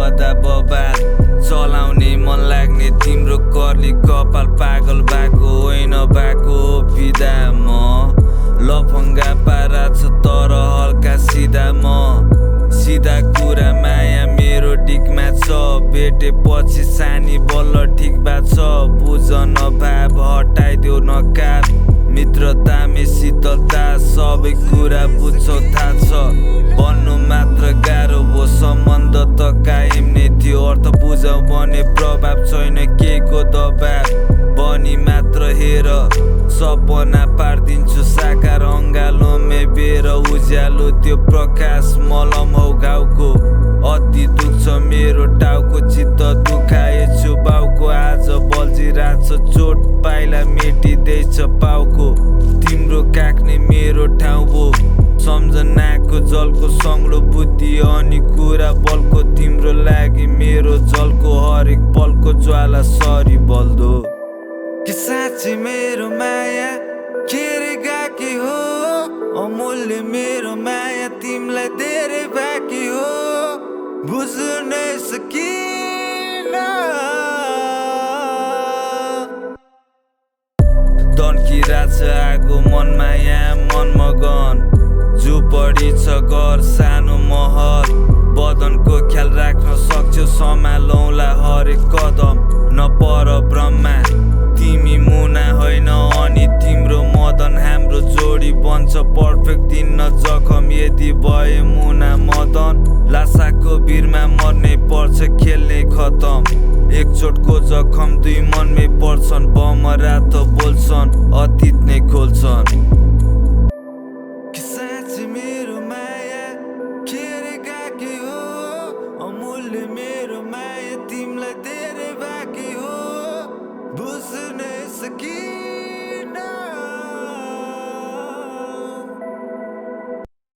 बदा बबाल चलाउने मन लाग्ने तिम्रो कर्ली कपाल पागल भएको होइन भएको बिदा म लफङ्गा पारा छ तर हल्का सिधा म सिधा कुरा माया मेरो डिकमा छ भेटेपछि सानी बल्ल ठिक बा छ बुझ नभाव हटाइदेऊ नकाब मित्रतामे शीतलता सबै कुरा बुझ्छौ थाहा छ भन्नु मात्र गाह्रो हो सम्बन्ध त कायम नै थियो अर्थ बुझाउ भने प्रभाव छैन केको दबाब बनी मात्र हेर सपना पारिदिन्छु साकार अङ्गालोमे बेर उज्यालो त्यो प्रकाश मलम हौ घाउको अति दुख्छ मेरो टाउको चित्त दुखाएछु बाउको आज बल्झिरहेछ चोट पाइला मेटिँदैछ पाउको तिम्रो काख्ने मेरो ठाउँ भो सम्झनाको जलको सङ्लो बुद्धि अनि कुरा बलको तिम्रो लागि मेरो जलको हरेक पलको ज्वाला सरी बल्दो कि साँच्ची मेरो माया केरे गाकी हो अमूल्य मेरो माया तिमीलाई धेरै बाँकी हो बुझ्नै सकिन दन्किरहेछ आगो मनमा यहाँ मनमगन झुपडी छ घर सानो महल बदनको ख्याल राख्न सक्छौ सम्हालौँला हरेक कदम नपर ब्रह्मा तिमी मुना होइन अनि तिम्रो मदन हाम्रो जोडी बन्छ पर्फेक्ट दिन जखम यदि भए मुना मदन लासाको भिरमा मर्नै पर्छ खेल्ने खतम एकचोटको जखम दुई मनमै पर्छन् बमरा त बोल्छन् अतीत नै खोल्छन्